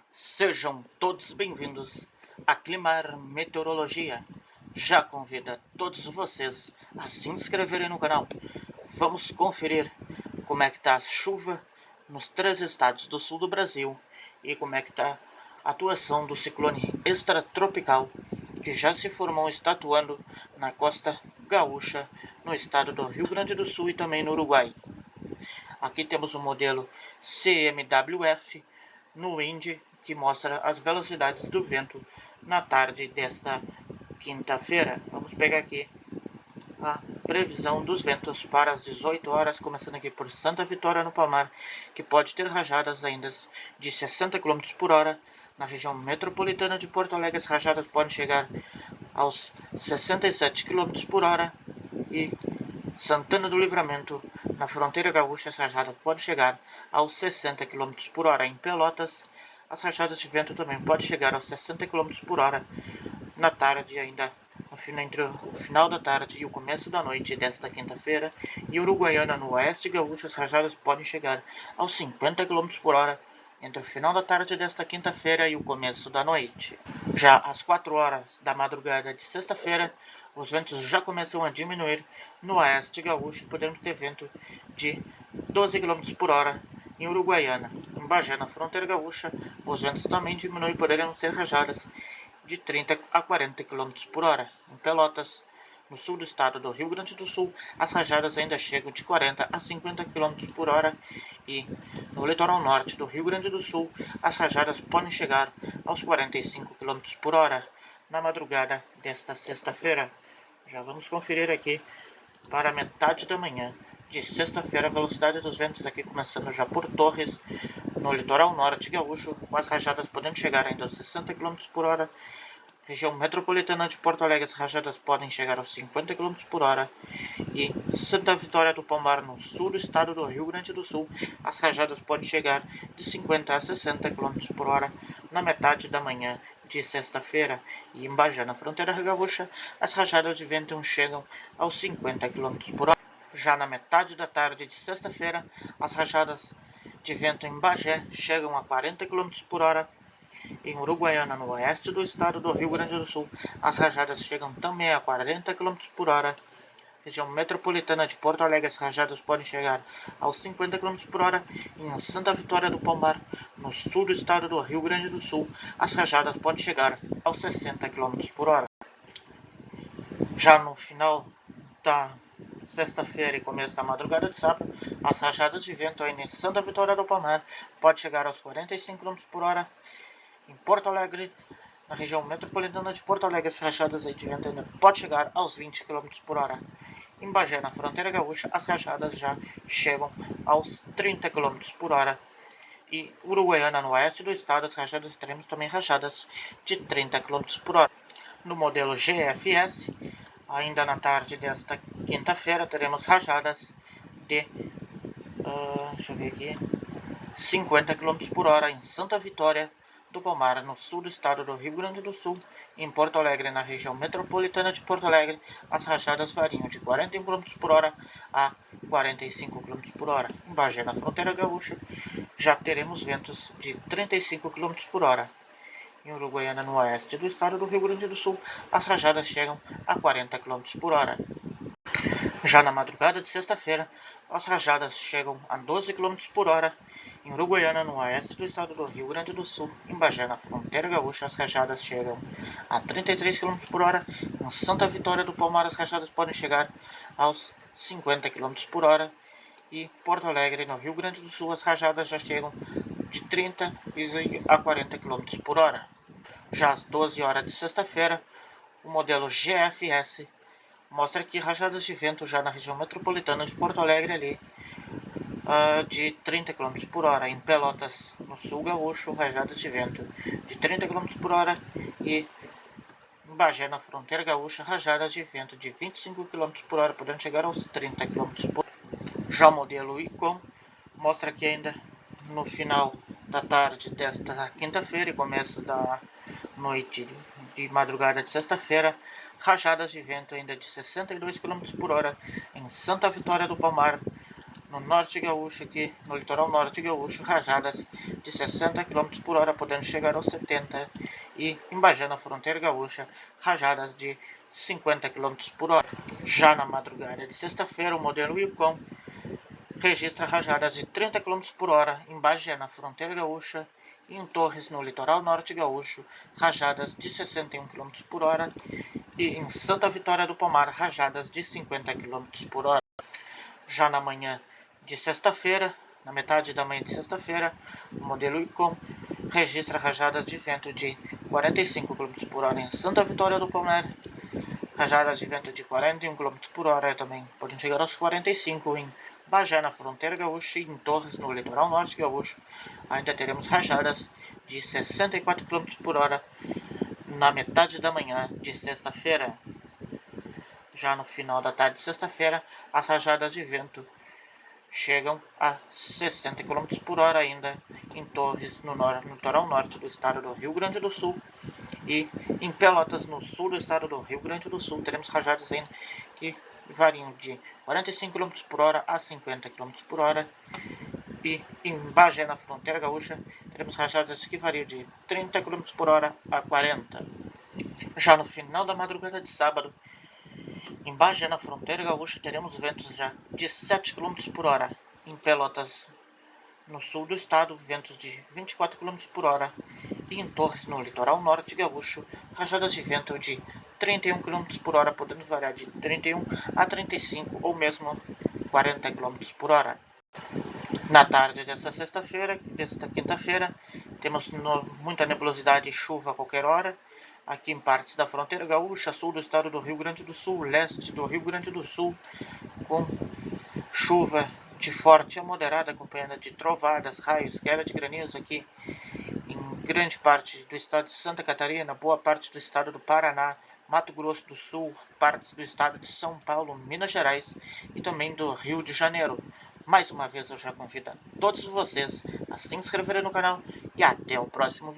Sejam todos bem-vindos a Climar Meteorologia. Já convida todos vocês a se inscreverem no canal. Vamos conferir como é que tá a chuva nos 3 estados do sul do Brasil e como é que tá a atuação do ciclone extratropical que já se formou e está atuando na costa gaúcha, no estado do Rio Grande do Sul e também no Uruguai. Aqui temos o modelo CMWF no Wind, que mostra as velocidades do vento na tarde desta quinta-feira. Vamos pegar aqui a previsão dos ventos para as 18 horas, começando aqui por Santa Vitória no Palmar, que pode ter rajadas ainda de 60 km por hora. Na região metropolitana de Porto Alegre, as rajadas podem chegar aos 67 km por hora. E Santana do Livramento, na fronteira gaúcha, as rajadas podem chegar aos 60 km por hora. Em Pelotas, as rajadas de vento também podem chegar aos 60 km por hora na tarde, ainda entre o final da tarde e o começo da noite desta quinta-feira. E Uruguaiana, no oeste gaúcho, as rajadas podem chegar aos 50 km por hora entre o final da tarde desta quinta-feira e o começo da noite. Já às 4 horas da madrugada de sexta-feira, os ventos já começam a diminuir no oeste gaúcho. Podemos ter vento de 12 km por hora em Uruguaiana. Em Bagé, na fronteira gaúcha, os ventos também diminuem e poderemos ter rajadas de 30 a 40 km por hora. Em Pelotas, no sul do estado do Rio Grande do Sul, as rajadas ainda chegam de 40 a 50 km por hora. E no litoral norte do Rio Grande do Sul, as rajadas podem chegar aos 45 km por hora na madrugada desta sexta-feira. Já vamos conferir aqui para a metade da manhã de sexta-feira a velocidade dos ventos aqui, começando já por Torres, no litoral norte gaúcho, com as rajadas podendo chegar ainda aos 60 km por hora. Região metropolitana de Porto Alegre, as rajadas podem chegar aos 50 km por hora. E Santa Vitória do Palmar, no sul do estado do Rio Grande do Sul, as rajadas podem chegar de 50 a 60 km por hora na metade da manhã de sexta-feira. E em Bagé, na fronteira gaúcha, as rajadas de vento chegam aos 50 km por hora. Já na metade da tarde de sexta-feira, as rajadas de vento em Bagé chegam a 40 km por hora. Em Uruguaiana, no oeste do estado do Rio Grande do Sul, as rajadas chegam também a 40 km por hora. Região metropolitana de Porto Alegre, as rajadas podem chegar aos 50 km por hora. Em Santa Vitória do Palmar, no sul do estado do Rio Grande do Sul, as rajadas podem chegar aos 60 km por hora. Já no final da sexta-feira e começo da madrugada de sábado, as rajadas de vento aí em Santa Vitória do Palmar podem chegar aos 45 km por hora. Em Porto Alegre, na região metropolitana de Porto Alegre, as rajadas de vento ainda podem chegar aos 20 km por hora. Em Bagé, na fronteira gaúcha, as rajadas já chegam aos 30 km por hora. E Uruguaiana, no oeste do estado, as rajadas teremos também rajadas de 30 km por hora. No modelo GFS, ainda na tarde desta quinta-feira, teremos rajadas de 50 km por hora em Santa Vitória do Palmar, no sul do estado do Rio Grande do Sul. Em Porto Alegre, na região metropolitana de Porto Alegre, as rajadas variam de 41 km por hora a 45 km por hora. Em Bagé, na fronteira gaúcha, já teremos ventos de 35 km por hora. Em Uruguaiana, no oeste do estado do Rio Grande do Sul, as rajadas chegam a 40 km por hora. Já na madrugada de sexta-feira, as rajadas chegam a 12 km por hora. Em Uruguaiana, no oeste do estado do Rio Grande do Sul, em Bagé, na fronteira gaúcha, as rajadas chegam a 33 km por hora. Em Santa Vitória do Palmar, as rajadas podem chegar aos 50 km por hora. E Porto Alegre, no Rio Grande do Sul, as rajadas já chegam de 30 a 40 km por hora. Já às 12 horas de sexta-feira, o modelo GFS mostra aqui rajadas de vento já na região metropolitana de Porto Alegre ali, de 30 km por hora. Em Pelotas, no sul gaúcho, rajadas de vento de 30 km por hora. E em Bagé, na fronteira gaúcha, rajadas de vento de 25 km por hora, podendo chegar aos 30 km por hora. Já o modelo ICOM mostra aqui ainda no final da tarde desta quinta-feira e começo da noite de madrugada de sexta-feira, rajadas de vento ainda de 62 km por hora em Santa Vitória do Palmar, no norte gaúcho, aqui no litoral norte gaúcho, rajadas de 60 km por hora, podendo chegar aos 70, e em Bagé, na fronteira gaúcha, rajadas de 50 km por hora. Já na madrugada de sexta-feira, o modelo Yukon registra rajadas de 30 km por hora em Bagé, na fronteira gaúcha, e em Torres, no litoral norte gaúcho, rajadas de 61 km por hora, e em Santa Vitória do Palmar, rajadas de 50 km por hora. Já na manhã de sexta-feira, na metade da manhã de sexta-feira, o modelo Icon registra rajadas de vento de 45 km por hora em Santa Vitória do Palmar, rajadas de vento de 41 km por hora também podem chegar aos 45 em Bagé, na fronteira gaúcha, e em Torres, no litoral norte gaúcho. Ainda teremos rajadas de 64 km por hora na metade da manhã de sexta-feira. Já no final da tarde de sexta-feira, as rajadas de vento chegam a 60 km por hora ainda em Torres, no litoral norte do estado do Rio Grande do Sul, e em Pelotas, no sul do estado do Rio Grande do Sul, teremos rajadas ainda que variam de 45 km por hora a 50 km por hora. E em Bagé, na fronteira gaúcha, teremos rajadas que variam de 30 km por hora a 40. Já no final da madrugada de sábado, em Bagé, na fronteira gaúcha, teremos ventos já de 7 km por hora. Em Pelotas, no sul do estado, ventos de 24 km por hora. E em Torres, no litoral norte gaúcho, rajadas de vento de 31 km por hora, podendo variar de 31 a 35 ou mesmo 40 km por hora. Na tarde desta sexta-feira, desta quinta-feira, temos muita nebulosidade e chuva a qualquer hora. Aqui em partes da fronteira gaúcha, sul do estado do Rio Grande do Sul, leste do Rio Grande do Sul, com chuva de forte a moderada, acompanhada de trovadas, raios, queda de granizo aqui em grande parte do estado de Santa Catarina, boa parte do estado do Paraná, Mato Grosso do Sul, partes do estado de São Paulo, Minas Gerais e também do Rio de Janeiro. Mais uma vez eu já convido a todos vocês a se inscreverem no canal e até o próximo vídeo.